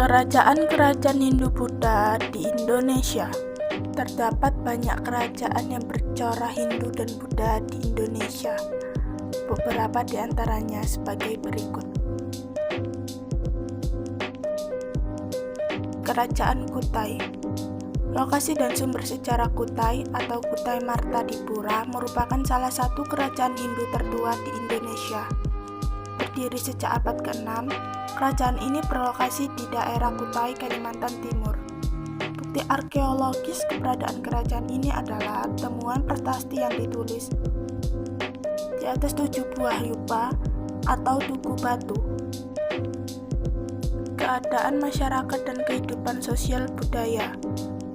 Kerajaan-kerajaan Hindu-Buddha di Indonesia. Terdapat banyak kerajaan yang bercorak Hindu dan Buddha di Indonesia. Beberapa di antaranya sebagai berikut. Kerajaan Kutai. Lokasi dan sumber sejarah Kutai atau Kutai Martadipura merupakan salah satu kerajaan Hindu tertua di Indonesia. Berdiri sejak abad ke-6, kerajaan ini berlokasi di daerah Kutai, Kalimantan Timur. Bukti arkeologis keberadaan kerajaan ini adalah temuan prasasti yang ditulis di atas 7 buah yupa atau tugu batu. Keadaan masyarakat dan kehidupan sosial budaya.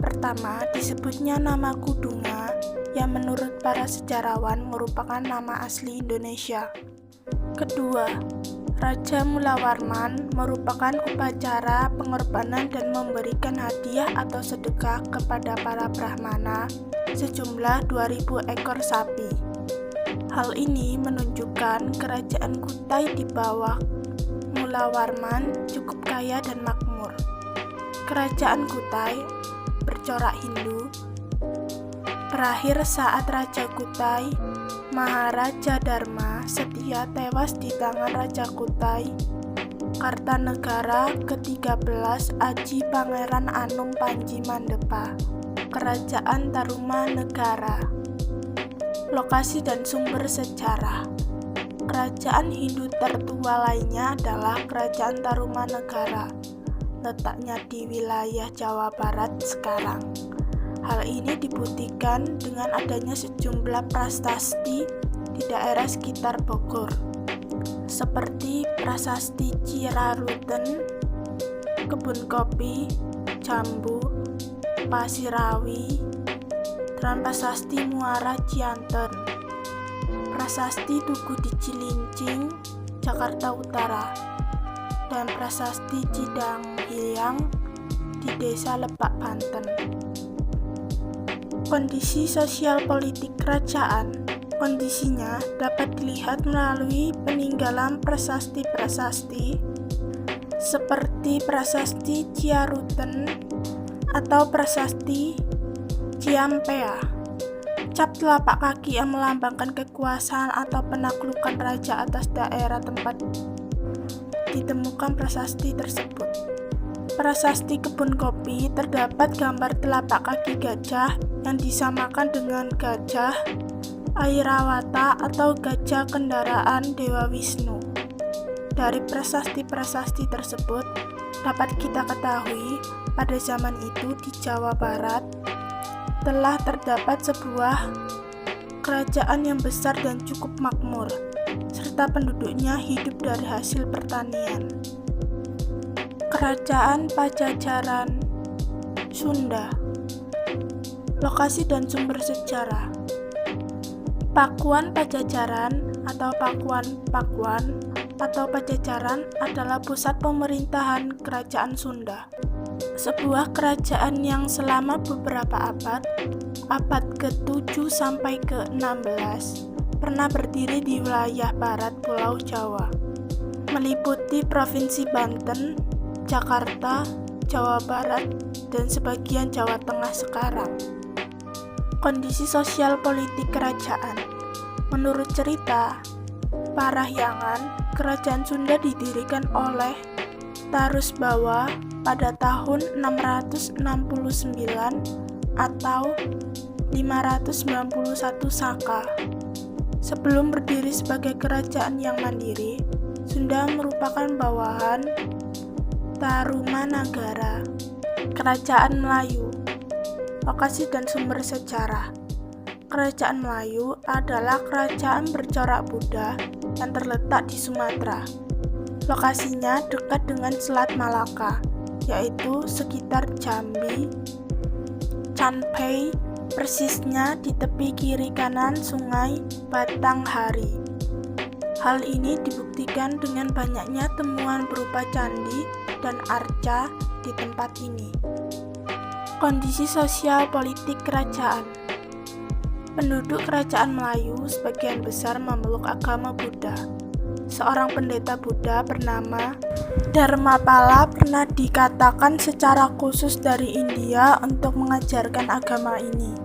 Pertama, disebutnya nama Kudunga yang menurut para sejarawan merupakan nama asli Indonesia. Kedua, Raja Mulawarman merupakan upacara pengorbanan dan memberikan hadiah atau sedekah kepada para Brahmana sejumlah 2000 ekor sapi. Hal ini menunjukkan kerajaan Kutai di bawah Mulawarman cukup kaya dan makmur. Kerajaan Kutai bercorak Hindu berakhir saat Raja Kutai Maharaja Dharma Setia tewas di tangan Raja Kutai Kartanegara ke-13 Aji Pangeran Anum Panji Mandepa, Kerajaan Tarumanegara. Lokasi dan sumber sejarah. Kerajaan Hindu tertua lainnya adalah Kerajaan Tarumanegara, letaknya di wilayah Jawa Barat sekarang. Hal ini dibuktikan dengan adanya sejumlah prasasti di daerah sekitar Bogor, seperti Prasasti Ciraruten, Kebun Kopi, Jambu, Pasirawi, dan Prasasti Muara Cianten, Prasasti Tugu di Cilincing, Jakarta Utara, dan Prasasti Cidang Hilang di Desa Lebak, Banten. Kondisi sosial politik kerajaan. Kondisinya dapat dilihat melalui peninggalan prasasti-prasasti seperti Prasasti Ciaruten atau Prasasti Ciampea. Cap telapak kaki yang melambangkan kekuasaan atau penaklukan raja atas daerah tempat ditemukan prasasti tersebut. Prasasti Kebun Kopi terdapat gambar telapak kaki gajah yang disamakan dengan gajah Airawata atau gajah kendaraan Dewa Wisnu. Dari prasasti-prasasti tersebut dapat kita ketahui pada zaman itu di Jawa Barat telah terdapat sebuah kerajaan yang besar dan cukup makmur, serta penduduknya hidup dari hasil pertanian. Kerajaan Pajajaran Sunda. Lokasi dan sumber sejarah. Pakuan Pajajaran atau Pakuan atau Pajajaran adalah pusat pemerintahan kerajaan Sunda. Sebuah kerajaan yang selama beberapa abad ke-7 sampai ke-16, pernah berdiri di wilayah barat Pulau Jawa, meliputi Provinsi Banten, Jakarta, Jawa Barat, dan sebagian Jawa Tengah sekarang. Kondisi sosial politik kerajaan. Menurut cerita Parahyangan, kerajaan Sunda didirikan oleh Tarusbawa pada tahun 669 atau 591 Saka. Sebelum berdiri sebagai kerajaan yang mandiri, Sunda merupakan bawahan Tarumanagara. Kerajaan Melayu. Lokasi dan sumber sejarah. Kerajaan Melayu adalah kerajaan bercorak Buddha yang terletak di Sumatera. Lokasinya dekat dengan Selat Malaka, yaitu sekitar Jambi, Canpei, persisnya di tepi kiri kanan Sungai Batanghari. Hal ini dibuktikan dengan banyaknya temuan berupa candi dan arca di tempat ini. Kondisi sosial politik kerajaan. Penduduk kerajaan Melayu sebagian besar memeluk agama Buddha. seorang pendeta Buddha bernama Dharmapala pernah dikatakan secara khusus dari India untuk mengajarkan agama ini.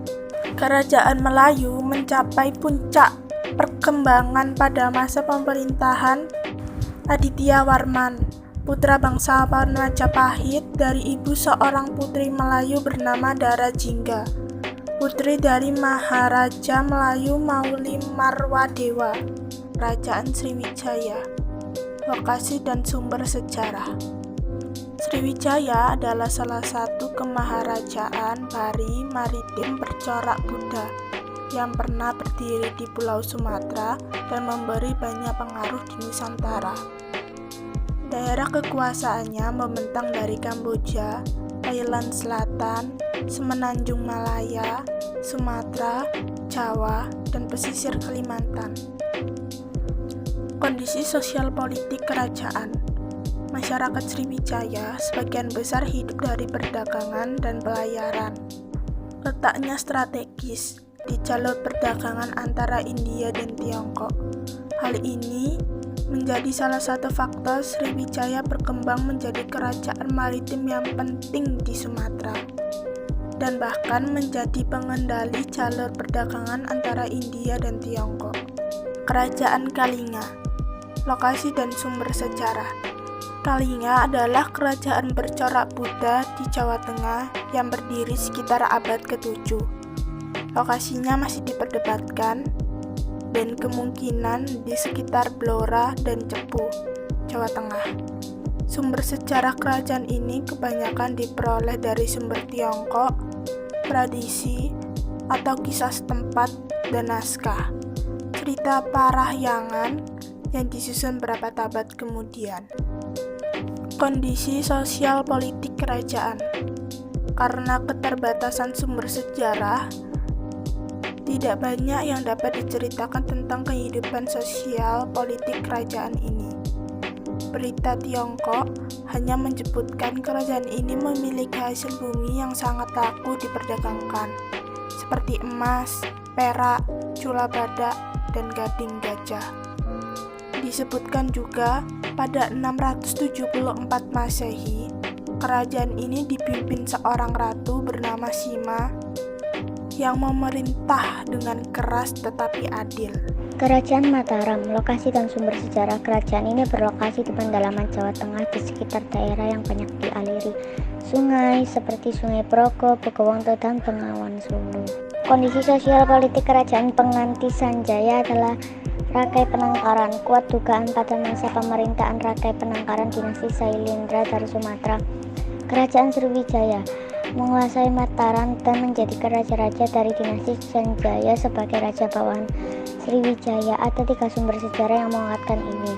Kerajaan Melayu mencapai puncak perkembangan pada masa pemerintahan Aditya Warman, putra bangsawan Majapahit dari ibu seorang putri Melayu bernama Dara Jingga, putri dari Maharaja Melayu Mauli Marwadewa, Kerajaan Sriwijaya. Lokasi dan sumber sejarah. Sriwijaya adalah salah satu kemaharajaan Bari maritim bercorak Buddha yang pernah berdiri di Pulau Sumatera dan memberi banyak pengaruh di Nusantara. Daerah kekuasaannya membentang dari Kamboja, Thailand Selatan, Semenanjung Malaya, Sumatera, Jawa, dan pesisir Kalimantan. Kondisi sosial politik kerajaan. Masyarakat Sriwijaya sebagian besar hidup dari perdagangan dan pelayaran. Letaknya strategis di jalur perdagangan antara India dan Tiongkok. Hal ini menjadi salah satu faktor Sriwijaya berkembang menjadi kerajaan maritim yang penting di Sumatera dan bahkan menjadi pengendali jalur perdagangan antara India dan Tiongkok. Kerajaan Kalinga. Lokasi dan sumber sejarah. Kalinga adalah kerajaan bercorak Buddha di Jawa Tengah yang berdiri sekitar abad ke-7. Lokasinya masih diperdebatkan dan kemungkinan di sekitar Blora dan Cepu, Jawa Tengah. Sumber sejarah kerajaan ini kebanyakan diperoleh dari sumber Tiongkok, tradisi, atau kisah setempat dan naskah. Cerita Parahyangan yang disusun berapa abad kemudian. Kondisi sosial politik kerajaan. Karena keterbatasan sumber sejarah, tidak banyak yang dapat diceritakan tentang kehidupan sosial politik kerajaan ini. Berita Tiongkok hanya menyebutkan kerajaan ini memiliki hasil bumi yang sangat laku diperdagangkan, seperti emas, perak, cula badak, dan gading gajah. Disebutkan juga pada 674 Masehi, kerajaan ini dipimpin seorang ratu bernama Sima yang memerintah dengan keras tetapi adil. Kerajaan Mataram. Lokasi dan sumber sejarah kerajaan ini berlokasi di pedalaman Jawa Tengah di sekitar daerah yang banyak dialiri sungai seperti Sungai Progo, Bogowonto, dan Bengawan Solo. Kondisi sosial politik kerajaan Penganti Sanjaya adalah Rakai Penangkaran. Kuat dugaan pada masa pemerintahan Rakai Penangkaran dinasti Sailendra dari Sumatera, Kerajaan Sriwijaya menguasai Mataram dan menjadi raja-raja dari dinasti Sanjaya sebagai raja bawahan Sriwijaya. Ada 3 sumber sejarah yang menguatkan ini.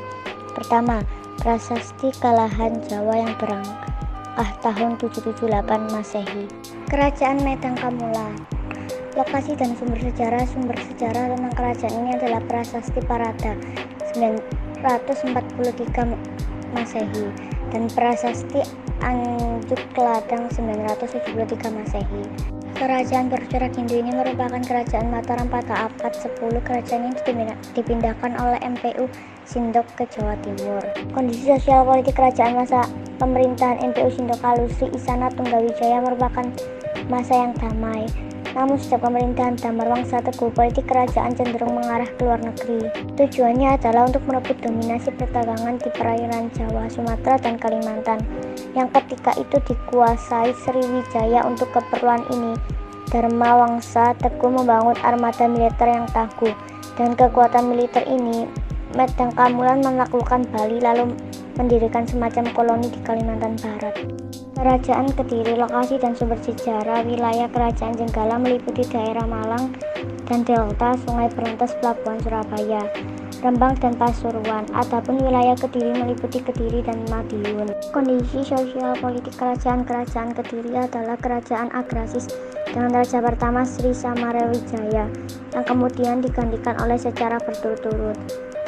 Pertama, Prasasti Kalahan Jawa yang berangkah tahun 778 Masehi. Kerajaan Medang Kamula. Lokasi dan sumber sejarah tentang kerajaan ini adalah Prasasti Parada 943 Masehi dan Prasasti Anjuk Ladang 973 Masehi. Kerajaan bercorak Hindu ini merupakan kerajaan Mataram pada abad 10. Kerajaan ini dipindahkan oleh MPU Sindok ke Jawa Timur. Kondisi sosial politik kerajaan masa pemerintahan MPU Sindok Kalusi Isana Tunggawijaya merupakan masa yang damai. Namun sejak pemerintahan Damarwangsa Teguh, politik kerajaan cenderung mengarah ke luar negeri. Tujuannya adalah untuk merebut dominasi perdagangan di perairan Jawa, Sumatera, dan Kalimantan, yang ketika itu dikuasai Sriwijaya. Untuk keperluan ini, Damarwangsa Teguh membangun armada militer yang tangguh. Dan kekuatan militer ini, Medang Kamulan menaklukkan Bali lalu mendirikan semacam koloni di Kalimantan Barat. Kerajaan Kediri. Lokasi dan sumber sejarah. Wilayah Kerajaan Jenggala meliputi daerah Malang dan Delta, Sungai Berantas, Pelabuhan Surabaya, Rembang, dan Pasuruan. Adapun wilayah Kediri meliputi Kediri dan Madiun. Kondisi sosial politik kerajaan Kediri adalah kerajaan agraris dengan raja pertama Sri Samarewijaya yang kemudian digantikan oleh secara berturut-turut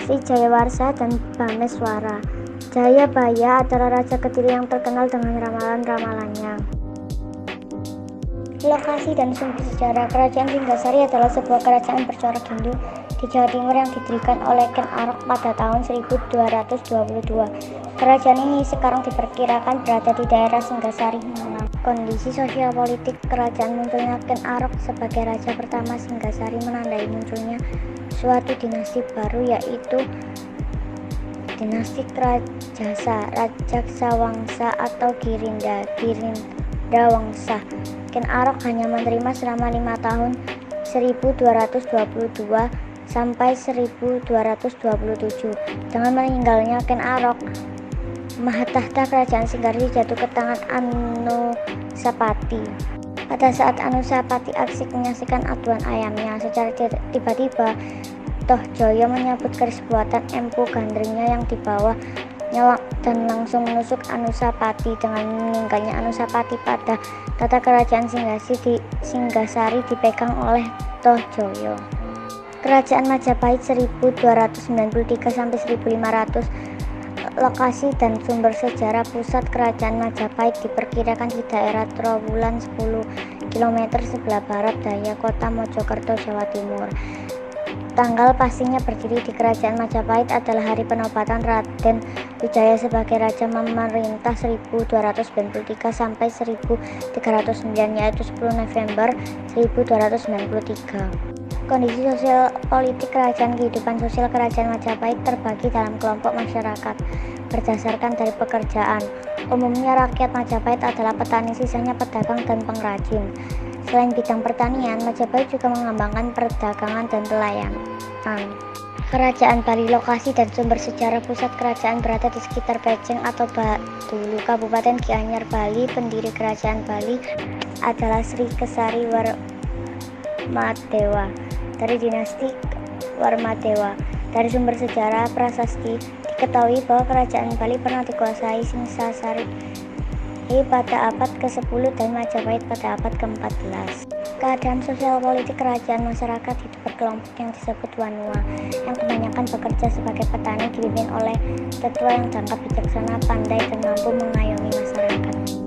Sri Jayawarsa dan Bhameswara. Jayabaya adalah raja Kediri yang terkenal dengan ramalan-ramalannya. Lokasi dan sumber sejarah. Kerajaan Singgasari adalah sebuah kerajaan bercorak Hindu di Jawa Timur yang didirikan oleh Ken Arok pada tahun 1222. Kerajaan ini sekarang diperkirakan berada di daerah Singgasari Minang. Kondisi sosial politik kerajaan munculnya Ken Arok sebagai raja pertama Singgasari menandai munculnya suatu dinasti baru, yaitu dinasti Rajaksa Wangsa atau Girinda Wangsa. Ken Arok hanya menerima selama 5 tahun 1222 sampai 1227. Dengan meninggalnya Ken Arok, Mahatahta kerajaan Singgasari jatuh ke tangan Anusapati. Pada saat Anusapati asik menyaksikan aduan ayamnya, secara tiba-tiba Tohjoyo menyambut keris buatan Empu Gandringnya yang dibawanya dan langsung menusuk Anusapati. Dengan meninggalnya Anusapati, pada tata kerajaan Singgasari dipegang oleh Tohjoyo. Kerajaan Majapahit 1293 sampai 1500. Lokasi dan sumber sejarah pusat kerajaan Majapahit diperkirakan di daerah Trowulan 10 km sebelah barat daya kota Mojokerto, Jawa Timur. Tanggal pastinya berdiri di kerajaan Majapahit adalah hari penobatan Raden Wijaya sebagai raja memerintah 1293 sampai 1309, yaitu 10 November 1293. Kondisi sosial politik kerajaan. Kehidupan sosial kerajaan Majapahit terbagi dalam kelompok masyarakat berdasarkan dari pekerjaan. Umumnya rakyat Majapahit adalah petani, sisanya pedagang dan pengrajin. Selain bidang pertanian, Majapahit juga mengembangkan perdagangan dan pelayanan. Kerajaan Bali. Lokasi dan sumber sejarah pusat kerajaan berada di sekitar Pejeng atau Batulu, Kabupaten Gianyar, Bali. Pendiri kerajaan Bali adalah Sri Kesari Warmadewa dari dinasti Warmadewa. Dari sumber sejarah prasasti diketahui bahwa kerajaan Bali pernah dikuasai Singgasari pada abad ke-10 dan Majapahit pada abad ke-14. Keadaan sosial politik kerajaan. Masyarakat hidup berkelompok yang disebut Wanua, yang kebanyakan bekerja sebagai petani, dipimpin oleh tetua yang dianggap bijaksana, pandai, dan mampu mengayomi masyarakat.